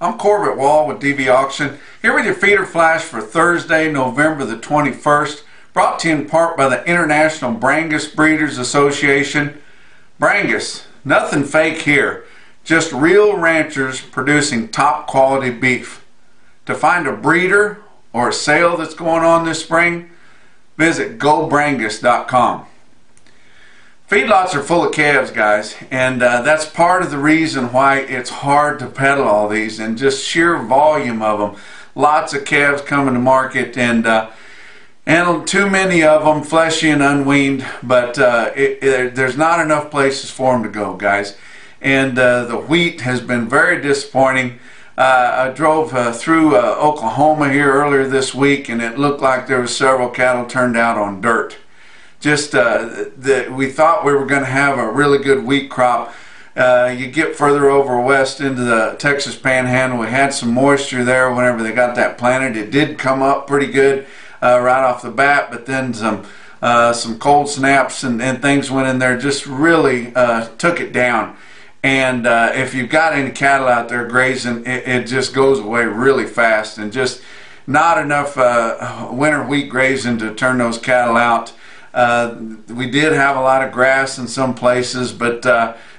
I'm Corbett Wall with DV Auction, here with your feeder flash for Thursday, November the 21st, brought to you in part by the International Brangus Breeders Association. Brangus, nothing fake here, just real ranchers producing top quality beef. To find a breeder or a sale that's going on this spring, visit gobrangus.com. Feedlots are full of calves, guys, and that's part of the reason why it's hard to peddle all these, and just sheer volume of them. Lots of calves coming to market, and too many of them, fleshy and unweaned, but there's not enough places for them to go, guys. And the wheat has been very disappointing. I drove through Oklahoma here earlier this week, and it looked like there was several cattle turned out on dirt. Just we thought we were going to have a really good wheat crop. You get further over west into the Texas Panhandle, we had some moisture there whenever they got that planted. It did come up pretty good right off the bat, but then some cold snaps and things went in there, just really took it down. And if you've got any cattle out there grazing, it just goes away really fast, and just not enough winter wheat grazing to turn those cattle out. We did have a lot of grass in some places, but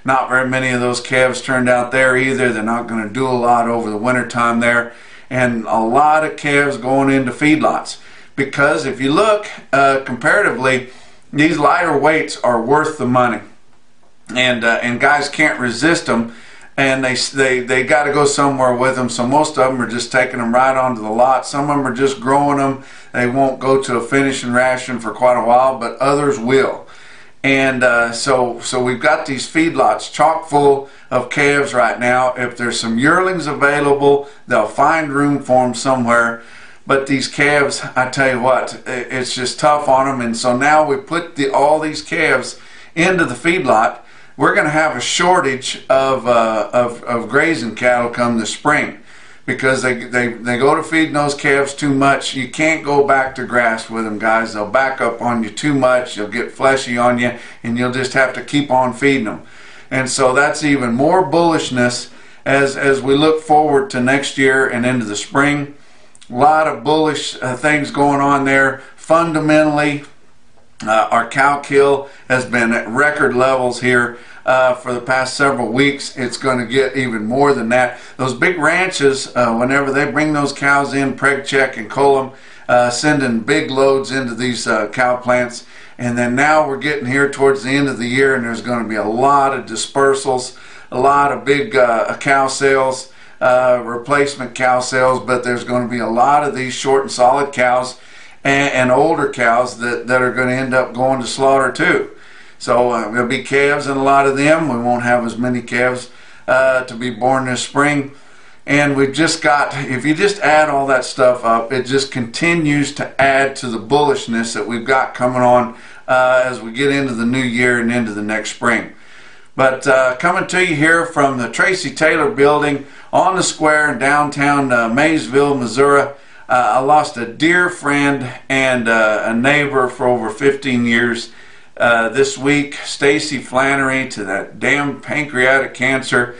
not very many of those calves turned out there either. They're not going to do a lot over the winter time there, and a lot of calves going into feedlots, because if you look comparatively, these lighter weights are worth the money, and guys can't resist them, and they got to go somewhere with them. So most of them are just taking them right onto the lot. Some of them are just growing them. They won't go to a finishing ration for quite a while, but others will. And so we've got these feedlots chock full of calves right now. If there's some yearlings available, they'll find room for them somewhere. But these calves, I tell you what, it's just tough on them. And so now we put all these calves into the feedlot. We're going to have a shortage of grazing cattle come the spring, because they go to feeding those calves too much. You can't go back to grass with them, guys. They'll back up on you too much. You'll get fleshy on you, and you'll just have to keep on feeding them. And so that's even more bullishness as we look forward to next year and into the spring. A lot of bullish things going on there. Fundamentally, our cow kill has been at record levels here for the past several weeks. It's going to get even more than that. Those big ranches, whenever they bring those cows in, preg check and cull them, sending big loads into these cow plants. And then now we're getting here towards the end of the year, and there's going to be a lot of dispersals, a lot of big cow sales, replacement cow sales, but there's going to be a lot of these short and solid cows and older cows that are going to end up going to slaughter too. So there'll be calves in a lot of them. We won't have as many calves to be born this spring. And we've just got, if you just add all that stuff up, it just continues to add to the bullishness that we've got coming on as we get into the new year and into the next spring. But coming to you here from the Tracy Taylor building on the square in downtown Maysville, Missouri. I lost a dear friend and a neighbor for over 15 years this week, Stacy Flannery, to that damn pancreatic cancer.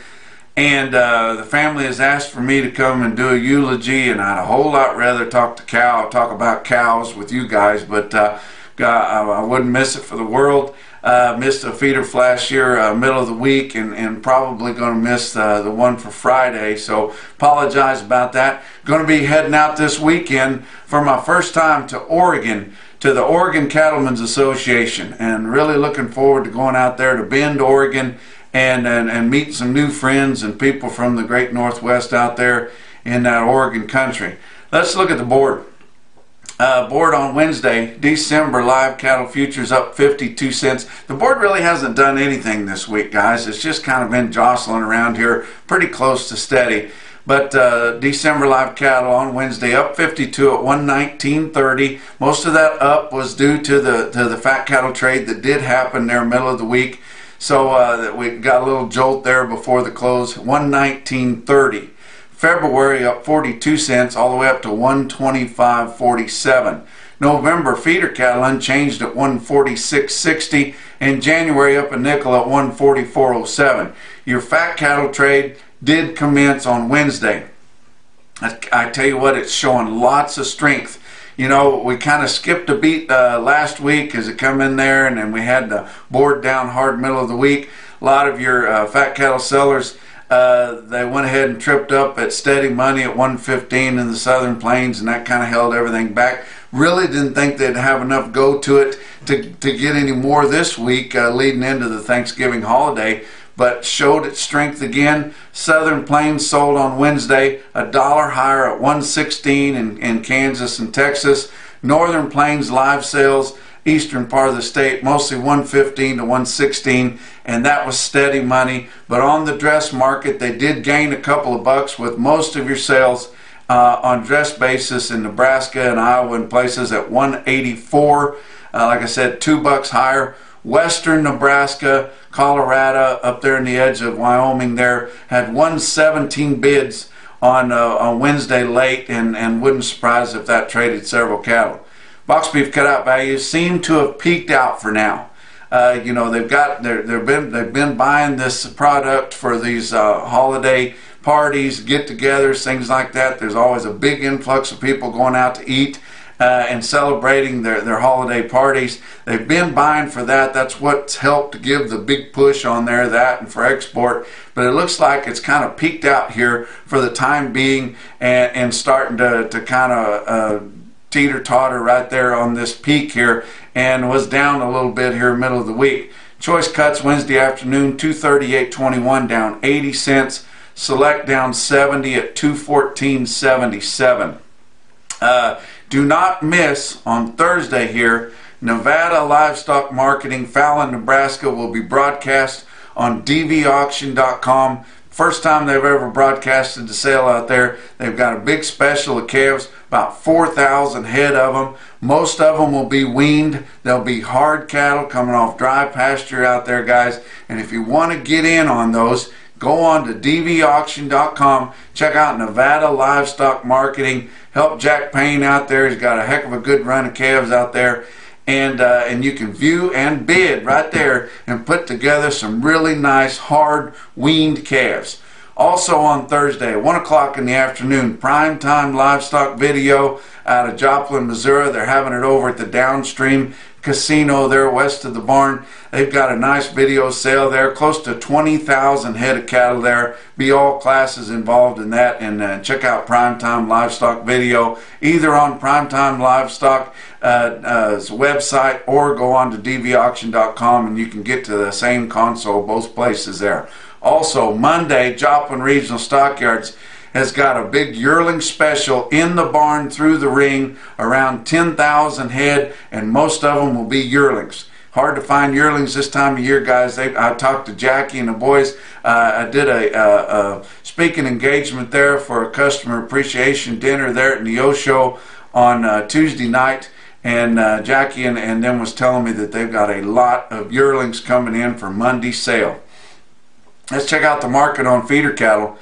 And the family has asked for me to come and do a eulogy, and I'd a whole lot rather talk about cows with you guys, but I wouldn't miss it for the world. Missed a feeder flash here middle of the week, and probably going to miss the one for Friday, so apologize about that. Going to be heading out this weekend for my first time to Oregon, to the Oregon Cattlemen's Association, and really looking forward to going out there to Bend, Oregon, and meet some new friends and people from the great Northwest out there in that Oregon country. Let's look at the board. Board on Wednesday, December live cattle futures up 52 cents. The board really hasn't done anything this week, guys. It's just kind of been jostling around here, pretty close to steady. But December live cattle on Wednesday up 52 at 119.30. Most of that up was due to the fat cattle trade that did happen there middle of the week. So that we got a little jolt there before the close. 119.30. February up 42 cents all the way up to 125.47. November feeder cattle unchanged at 146.60, and January up a nickel at 144.07. Your fat cattle trade did commence on Wednesday. I tell you what, it's showing lots of strength. You know, we kind of skipped a beat last week as it come in there, and then we had the board down hard middle of the week. A lot of your fat cattle sellers, they went ahead and tripped up at steady money at 115 in the Southern Plains, and that kind of held everything back. Really didn't think they'd have enough go to it to get any more this week leading into the Thanksgiving holiday, but showed its strength again. Southern Plains sold on Wednesday $1 higher at 116 in Kansas and Texas. Northern Plains live sales, eastern part of the state, mostly 115 to 116, and that was steady money. But on the dress market, they did gain a couple of bucks, with most of your sales on dress basis in Nebraska and Iowa and places at 184. Like I said, $2 higher. Western Nebraska, Colorado, up there in the edge of Wyoming there, had 117 bids on Wednesday late, and wouldn't surprise if that traded several cattle. Box beef cutout values seem to have peaked out for now. You know, they've been buying this product for these holiday parties, get-togethers, things like that. There's always a big influx of people going out to eat and celebrating their holiday parties. They've been buying for that. That's what's helped to give the big push on there, that and for export. But it looks like it's kind of peaked out here for the time being, and starting to kind of teeter-totter right there on this peak here, and was down a little bit here middle of the week. Choice cuts Wednesday afternoon, 238.21, down 80 cents. Select down 70 at 214.77. Do not miss on Thursday here, Nevada Livestock Marketing, Fallon, Nebraska, will be broadcast on dvauction.com. First time they've ever broadcasted the sale out there. They've got a big special of calves, about 4,000 head of them. Most of them will be weaned. They'll be hard cattle coming off dry pasture out there, guys. And if you want to get in on those, go on to dvauction.com. Check out Nevada Livestock Marketing. Help Jack Payne out there. He's got a heck of a good run of calves out there. And you can view and bid right there and put together some really nice hard weaned calves. Also on Thursday, 1 o'clock in the afternoon, primetime livestock video out of Joplin, Missouri. They're having it over at the Downstream Casino there west of the barn. They've got a nice video sale there, close to 20,000 head of cattle there. Be all classes involved in that, and check out Primetime Livestock video either on Primetime Livestock website, or go on to dvauction.com and you can get to the same console both places there. Also Monday, Joplin Regional Stockyards has got a big yearling special in the barn through the ring, around 10,000 head, and most of them will be yearlings. Hard to find yearlings this time of year, guys. I talked to Jackie and the boys. I did a speaking engagement there for a customer appreciation dinner there at Neo Show on Tuesday night, and Jackie and them was telling me that they've got a lot of yearlings coming in for Monday sale. Let's check out the market on feeder cattle.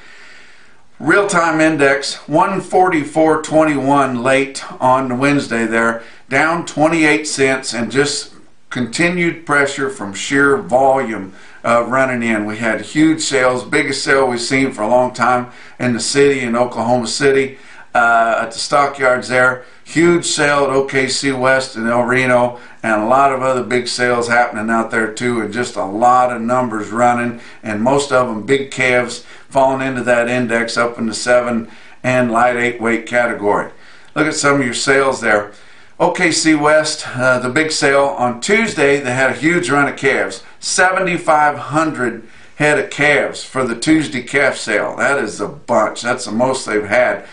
Real-time index 144.21 late on Wednesday there, down 28 cents, and just continued pressure from sheer volume running in. We had huge sales, biggest sale we've seen for a long time in the city, in Oklahoma City, at the stockyards there. Huge sale at OKC West and El Reno, and a lot of other big sales happening out there too, and just a lot of numbers running, and most of them big calves falling into that index up in the 7 and light 8 weight category. Look at some of your sales there. OKC West, the big sale on Tuesday, they had a huge run of calves, 7,500 head of calves for the Tuesday calf sale. That is a bunch. That's the most they've had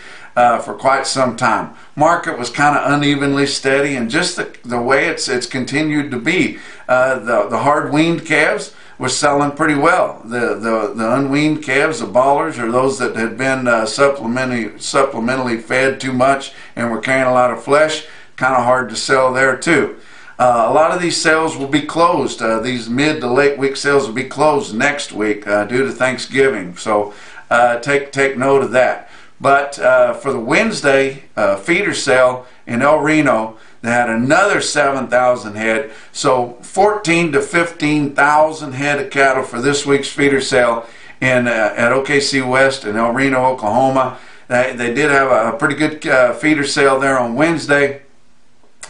for quite some time. Market was kind of unevenly steady, and just the way it's continued to be. The hard weaned calves was selling pretty well. The unweaned calves, the ballers, or those that had been supplementally fed too much and were carrying a lot of flesh, kind of hard to sell there too. A lot of these sales will be closed. These mid to late week sales will be closed next week due to Thanksgiving. So take note of that. But for the Wednesday feeder sale in El Reno, they had another 7,000 head. So 14 to 15,000 head of cattle for this week's feeder sale. at OKC West in El Reno, Oklahoma. They did have a pretty good feeder sale there on Wednesday.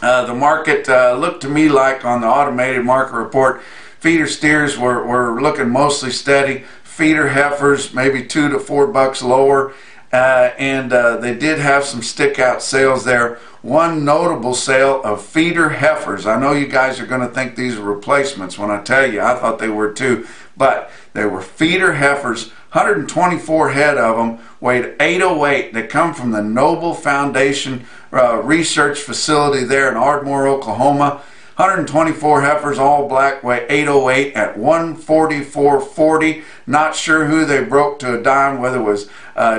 The market looked to me like, on the automated market report, feeder steers were looking mostly steady. Feeder heifers maybe $2 to $4 lower, and they did have some stick out sales there. One notable sale of feeder heifers. I know you guys are going to think these are replacements when I tell you. I thought they were too, but they were feeder heifers. 124 head of them, weighed 808. They come from the Noble Foundation research facility there in Ardmore, Oklahoma. 124 heifers, all black, weigh 808 at $144.40. Not sure who they broke to a dime, whether it was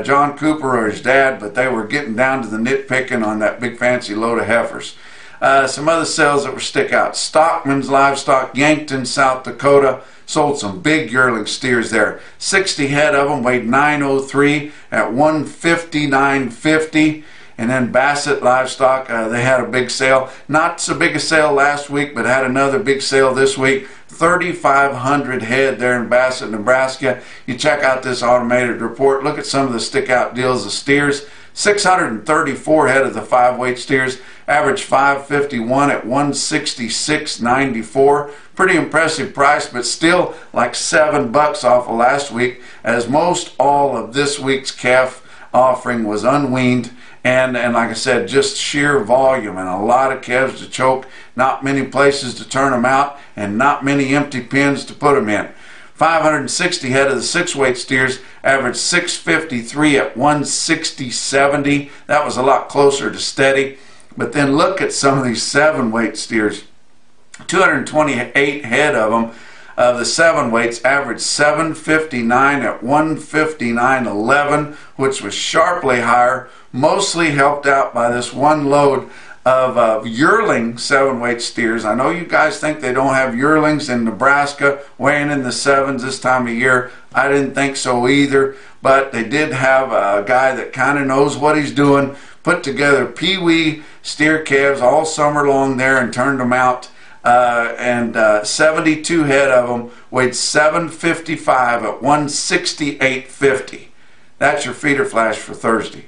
John Cooper or his dad, but they were getting down to the nitpicking on that big fancy load of heifers. Some other sales that were stick out. Stockman's Livestock, Yankton, South Dakota, sold some big yearling steers there. 60 head of them, weighed 903 at $159.50. And then Bassett Livestock, they had a big sale. Not so big a sale last week, but had another big sale this week. 3,500 head there in Bassett, Nebraska. You check out this automated report. Look at some of the stick out deals of steers. 634 head of the 5-weight steers, average 551 at $166.94. Pretty impressive price, but still like $7 off of last week, as most all of this week's calf offering was unweaned. And like I said, just sheer volume and a lot of calves to choke, not many places to turn them out, and not many empty pens to put them in. 560 head of the 6-weight steers, averaged 653 at $160.70. That was a lot closer to steady. But then look at some of these 7-weight steers. 228 head of them, of the 7-weights, averaged 759 at $159.11, which was sharply higher, mostly helped out by this one load of yearling 7-weight steers. I know you guys think they don't have yearlings in Nebraska weighing in the 7s this time of year. I didn't think so either, but they did have a guy that kind of knows what he's doing, put together pee-wee steer calves all summer long there and turned them out. 72 head of them, weighed 755 at $168.50. That's your feeder flash for Thursday.